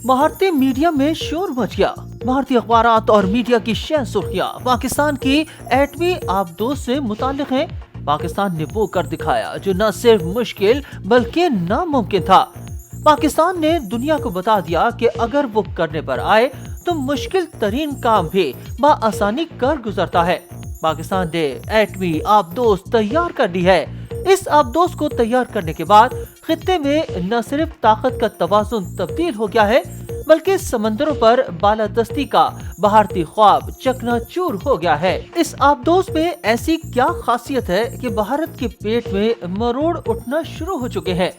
भारतीय मीडिया में शोर मच गया। भारतीय अखबारात और मीडिया की शह सुर्खियां पाकिस्तान की एटमी आबदोज से मुताल्लिक हैं। पाकिस्तान ने वो कर दिखाया जो न सिर्फ मुश्किल बल्कि नामुमकिन था। पाकिस्तान ने दुनिया को बता दिया कि अगर वो करने पर आए तो मुश्किल तरीन काम भी बआसानी कर गुजरता है। पाकिस्तान ने एटमी आबदोज तैयार कर ली है। इस आबदोज को तैयार करने के बाद खित्ते में न सिर्फ ताकत का तवाज़ुन तब्दील हो गया है बल्कि समंदरों पर बालादस्ती का भारतीय ख्वाब चकनाचूर हो गया है। इस आबदोज में ऐसी क्या खासियत है कि भारत के पेट में मरोड़ उठना शुरू हो चुके हैं।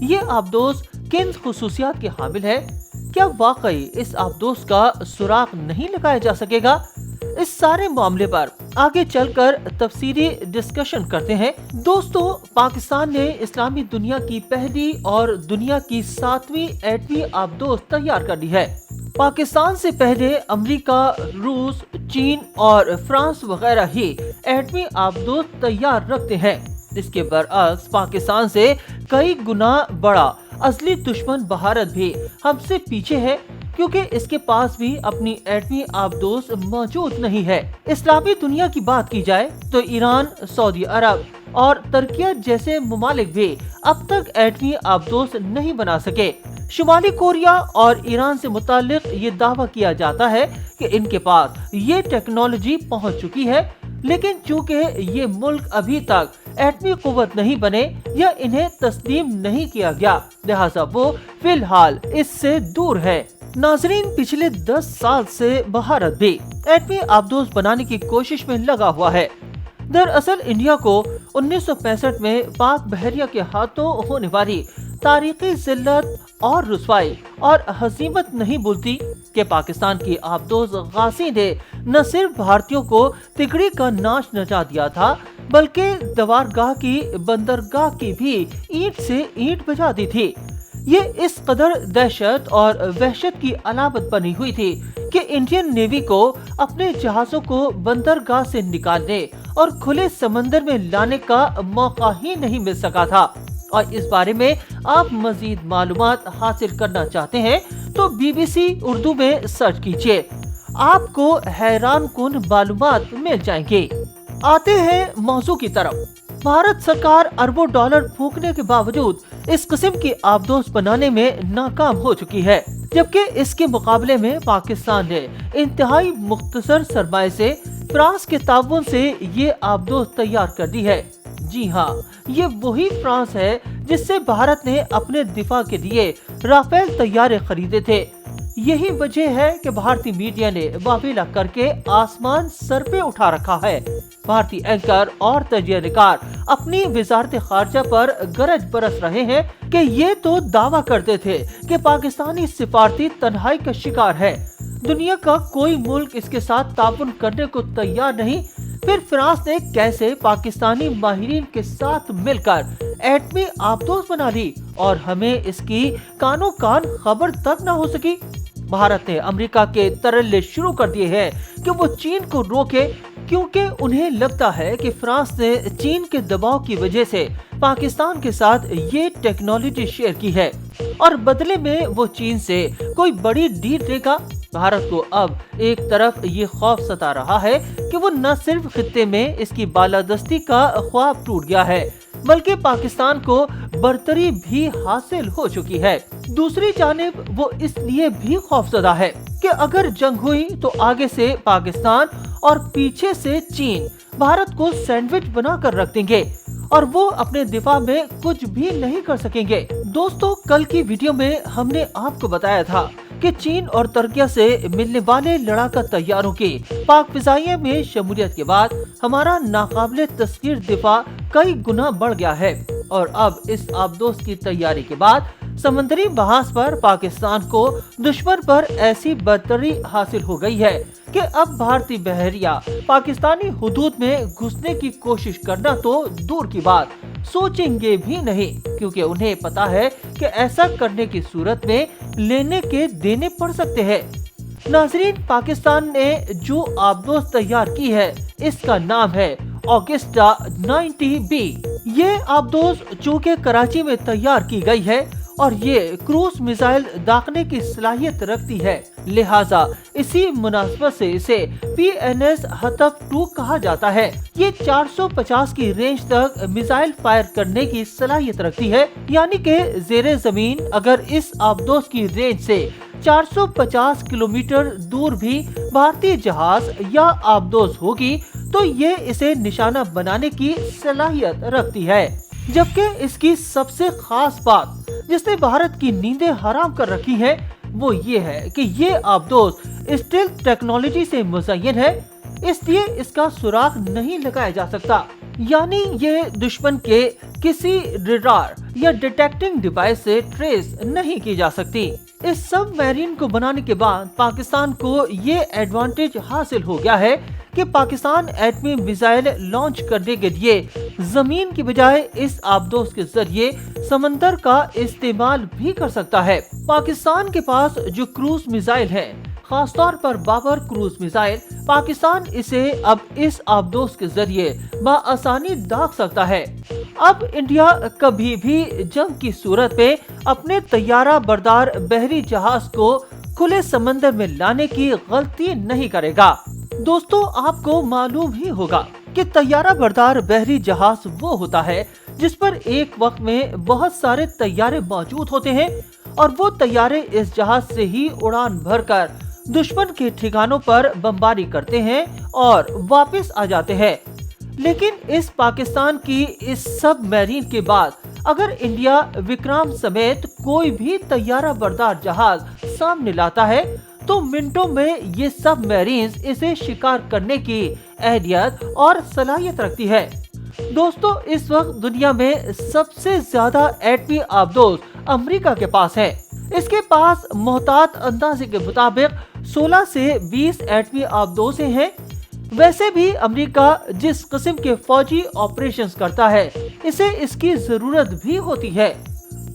ये आबदोज किन खुसूसियात के हामिल है? क्या वाकई इस आबदोज का सुराग नहीं लगाया जा सकेगा? इस सारे मामले पर आगे चलकर तफसीली डिस्कशन करते हैं। दोस्तों, पाकिस्तान ने इस्लामी दुनिया की पहली और दुनिया की 7वीं एटमी आबदोज तैयार कर ली है। पाकिस्तान से पहले अमेरिका, रूस, चीन और फ्रांस वगैरह ही एटमी आबदोज तैयार रखते हैं। इसके बरअक्स पाकिस्तान से कई गुना बड़ा असली दुश्मन भारत भी हमसे पीछे है, क्योंकि इसके पास भी अपनी एटमी आबदोज मौजूद नहीं है। इस्लामी दुनिया की बात की जाए तो ईरान, सऊदी अरब और तुर्की जैसे ममालिक भी अब तक एटमी आबदोज नहीं बना सके। शुमाली कोरिया और ईरान से मुताल्लिक ये दावा किया जाता है कि इनके पास ये टेक्नोलॉजी पहुंच चुकी है, लेकिन चूंकि ये मुल्क अभी तक एटमी कुव्वत नहीं बने या इन्हें तस्लीम नहीं किया गया, लिहाजा वो फिलहाल इससे दूर है। नाजरीन, पिछले 10 साल से भारत भी एटमी आबदोज बनाने की कोशिश में लगा हुआ है। दरअसल इंडिया को 1965 में पाक बहरिया के हाथों होने वाली तारीखी जिल्लत और रुसवाई और हजीमत नहीं भूलती कि पाकिस्तान की आबदोज गाजी ने न सिर्फ भारतीयों को तिगड़ी का नाच नचा दिया था, बल्कि दवारगाह की बंदरगाह की भी ईंट से ईंट बजा दी थी। ये इस कदर दहशत और वहशत की अलामत बनी हुई थी कि इंडियन नेवी को अपने जहाजों को बंदरगाह से निकालने और खुले समंदर में लाने का मौका ही नहीं मिल सका था। और इस बारे में आप मजीद मालूमात हासिल करना चाहते हैं तो BBC उर्दू में सर्च कीजिए, आपको हैरान कुन मालूमात मिल जाएंगे। आते हैं मौजू की तरफ। भारत सरकार अरबों डॉलर फूंकने के बावजूद इस किस्म की आबदोज बनाने में नाकाम हो चुकी है, जबकि इसके मुकाबले में पाकिस्तान ने इंतहाई मुख्तसर सरमाए से फ्रांस के ताउन से ये आबदोज तैयार कर दी है। जी हाँ, ये वही फ्रांस है जिससे भारत ने अपने दिफा के लिए राफेल तैयारे खरीदे थे। यही वजह है कि भारतीय मीडिया ने वावेला करके आसमान सर पे उठा रखा है। भारतीय एंकर और तजज़ियाकार अपनी वजारत खारजा पर गरज बरस रहे हैं कि ये तो दावा करते थे कि पाकिस्तानी सिफारती तन्हाई का शिकार है, दुनिया का कोई मुल्क इसके साथ ताउन करने को तैयार नहीं। फिर फ्रांस ने कैसे पाकिस्तानी माहिरीन के साथ मिलकर एटमी आबदोज बना ली और हमें इसकी कानो कान खबर तक न हो सकी। भारत ने अमेरिका के तरल्ले शुरू कर दिए हैं कि वो चीन को रोके, क्योंकि उन्हें लगता है कि फ्रांस ने चीन के दबाव की वजह से पाकिस्तान के साथ ये टेक्नोलॉजी शेयर की है और बदले में वो चीन से कोई बड़ी डील लेगा। भारत को अब एक तरफ ये खौफ सता रहा है कि वो न सिर्फ खित्ते में इसकी बालादस्ती का ख्वाब टूट गया है, बल्कि पाकिस्तान को बरतरी भी हासिल हो चुकी है। दूसरी जानिब वो इसलिए भी खौफजदा है कि अगर जंग हुई तो आगे से पाकिस्तान और पीछे से चीन भारत को सैंडविच बना कर रख देंगे और वो अपने दिफा में कुछ भी नहीं कर सकेंगे। दोस्तों, कल की वीडियो में हमने आपको बताया था कि चीन और तुर्की से मिलने वाले लड़ाका तैयारों की पाक फिजाइया में शमूलियत के बाद हमारा नाकाबिले तस्खीर दिफा कई गुना बढ़ गया है और अब इस आबदोज की तैयारी के बाद समंदरी बहास पर पाकिस्तान को दुश्मन पर ऐसी बर्तरी हासिल हो गई है कि अब भारतीय बहरिया पाकिस्तानी हुदूद में घुसने की कोशिश करना तो दूर की बात सोचेंगे भी नहीं, क्योंकि उन्हें पता है कि ऐसा करने की सूरत में लेने के देने पड़ सकते हैं। नाजरीन, पाकिस्तान ने जो आबदोज तैयार की है इसका नाम है ऑगस्टा 90B। ये आबदोज चूंकि कराची में तैयार की गई है और ये क्रूज मिसाइल दागने की सलाहियत रखती है, लिहाजा इसी मुनासबत से इसे PNS हतफ 2 कहा जाता है। ये 450 की रेंज तक मिसाइल फायर करने की सलाहियत रखती है, यानी कि ज़ेरे जमीन अगर इस आबदोज की रेंज से 450 किलोमीटर दूर भी भारतीय जहाज या आबदोज होगी तो ये इसे निशाना बनाने की सलाहियत रखती है। जबकि इसकी सबसे खास बात जिसने भारत की नींदें हराम कर रखी है वो ये है कि ये आबदोज स्टील्थ टेक्नोलॉजी से मुज़य्यन है, इसलिए इसका सुराग नहीं लगाया जा सकता, यानी ये दुश्मन के किसी रडार या डिटेक्टिंग डिवाइस से ट्रेस नहीं की जा सकती। इस सब मैरीन को बनाने के बाद पाकिस्तान को ये एडवांटेज हासिल हो गया है कि पाकिस्तान एटमी मिसाइल लॉन्च करने के लिए जमीन की बजाय इस आबदोज के जरिए समंदर का इस्तेमाल भी कर सकता है। पाकिस्तान के पास जो क्रूज मिसाइल है, खासतौर पर बाबर क्रूज मिसाइल, पाकिस्तान इसे अब इस आबदोज के जरिए बआसानी दाग सकता है। अब इंडिया कभी भी जंग की सूरत में अपने तैयारा बरदार बहरी जहाज को खुले समंदर में लाने की गलती नहीं करेगा। दोस्तों, आपको मालूम ही होगा कि तैयारा बरदार बहरी जहाज वो होता है जिस पर एक वक्त में बहुत सारे तैयारे मौजूद होते हैं और वो तैयारे इस जहाज से ही उड़ान भरकर दुश्मन के ठिकानों पर बमबारी करते हैं और वापस आ जाते हैं। लेकिन इस पाकिस्तान की इस सब मैरीन के बाद अगर इंडिया विक्रम समेत कोई भी तैयारा बरदार जहाज सामने लाता है तो मिनटों में ये सब मैरीन्स इसे शिकार करने की अहलियत और सलाहियत रखती है। दोस्तों, इस वक्त दुनिया में सबसे ज्यादा एटमी आबदोज अमेरिका के पास है। इसके पास मोहतात अंदाजे के मुताबिक 16 से 20 एटमी आबदोजें हैं। वैसे भी अमेरिका जिस किस्म के फौजी ऑपरेशंस करता है इसे इसकी जरूरत भी होती है।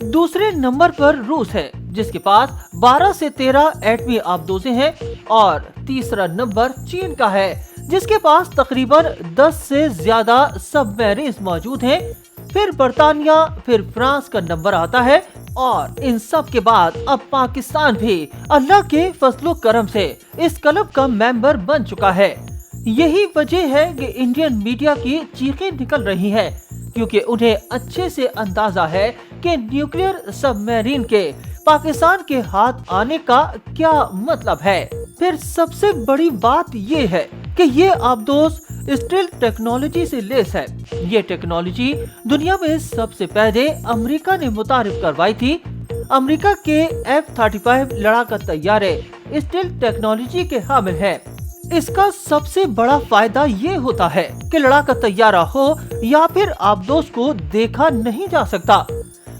दूसरे नंबर पर रूस है जिसके पास 12 से 13 एटमी आबदोजें हैं और तीसरा नंबर चीन का है जिसके पास तकरीबन 10 से ज्यादा सबमरीन्स मौजूद हैं। फिर बर्तानिया, फिर फ्रांस का नंबर आता है और इन सब के बाद अब पाकिस्तान भी अल्लाह के फजलो करम से इस क्लब का मेंबर बन चुका है। यही वजह है कि इंडियन मीडिया की चीखें निकल रही हैं क्योंकि उन्हें अच्छे से अंदाजा है कि न्यूक्लियर सबमरीन के पाकिस्तान के हाथ आने का क्या मतलब है। फिर सबसे बड़ी बात ये है कि ये आबदोज स्टील्थ टेक्नोलॉजी से लेस है। ये टेक्नोलॉजी दुनिया में सबसे पहले अमेरिका ने मुतारिफ करवाई थी। अमेरिका के F-35 लड़ाका तैयारे स्टील्थ टेक्नोलॉजी के हामिल हैं। इसका सबसे बड़ा फायदा ये होता है कि लड़ाका तैयारा हो या फिर आबदोज को देखा नहीं जा सकता।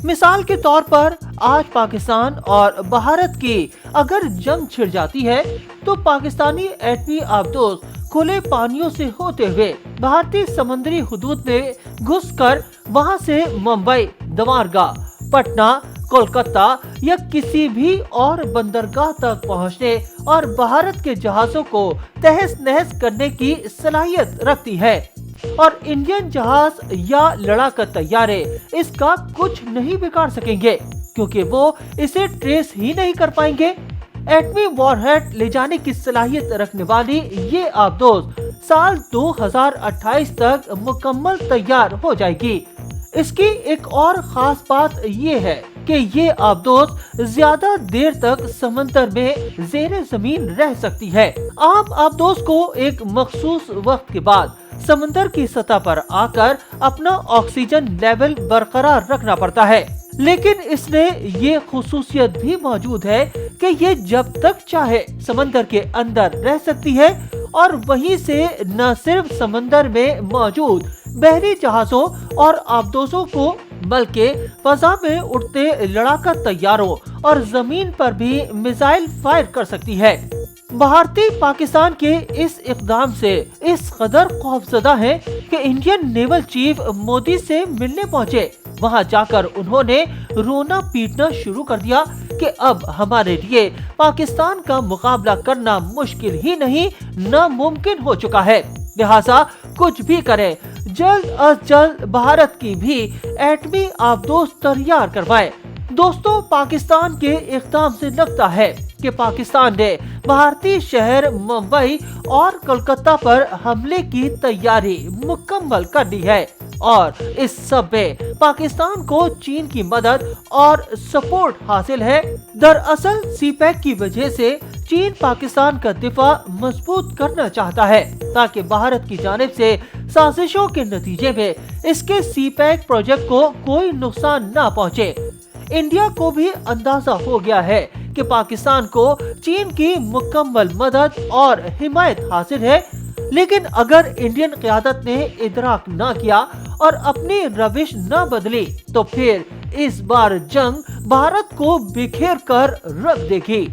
मिसाल के तौर पर आज पाकिस्तान और भारत की अगर जंग छिड़ जाती है तो पाकिस्तानी एटमी आबदोज खुले पानियों से होते हुए भारतीय समुद्री हुदूद में घुसकर वहां से मुंबई, दमारगाह, पटना, कोलकाता या किसी भी और बंदरगाह तक पहुंचने और भारत के जहाजों को तहस नहस करने की सलाहियत रखती है और इंडियन जहाज या लड़ाका तैयारे इसका कुछ नहीं बिगाड़ सकेंगे क्योंकि वो इसे ट्रेस ही नहीं कर पाएंगे। एटमी वॉरहेड ले जाने की सलाहियत रखने वाली ये आबदोज साल 2028 तक मुकम्मल तैयार हो जाएगी। इसकी एक और खास बात ये है कि ये आबदोज ज्यादा देर तक समंदर में ज़ेरे जमीन रह सकती है। आम आबदोज को एक मखसूस वक्त के बाद समंदर की सतह पर आकर अपना ऑक्सीजन लेवल बरकरार रखना पड़ता है, लेकिन इसमें ये खुसूसियत भी मौजूद है कि ये जब तक चाहे समंदर के अंदर रह सकती है और वहीं से न सिर्फ समंदर में मौजूद बहरी जहाजों और आबदोजों को बल्कि फजा में उड़ते लड़ाका तैयारों और जमीन पर भी मिसाइल फायर कर सकती है। भारतीय पाकिस्तान के इस इक़दाम से इस कदर खौफजदा है कि इंडियन नेवल चीफ मोदी से मिलने पहुंचे। वहां जाकर उन्होंने रोना पीटना शुरू कर दिया कि अब हमारे लिए पाकिस्तान का मुकाबला करना मुश्किल ही नहीं नामुमकिन हो चुका है, लिहाजा कुछ भी करें, जल्द अज जल्द भारत की भी एटमी आबदोज तैयार करवाएं। दोस्तों, पाकिस्तान के इक़दाम से लगता है कि पाकिस्तान ने भारतीय शहर मुंबई और कोलकाता पर हमले की तैयारी मुकम्मल कर ली है और इस सब में पाकिस्तान को चीन की मदद और सपोर्ट हासिल है। दरअसल सीपैक की वजह से चीन पाकिस्तान का दिफा मजबूत करना चाहता है ताकि भारत की जानिब से साजिशों के नतीजे में इसके सीपैक प्रोजेक्ट को कोई नुकसान न पहुंचे। इंडिया को भी अंदाजा हो गया है कि पाकिस्तान को चीन की मुकम्मल मदद और हिमायत हासिल है, लेकिन अगर इंडियन क़यादत ने इदराक न किया और अपनी रविश न बदली तो फिर इस बार जंग भारत को बिखेर कर रख देगी।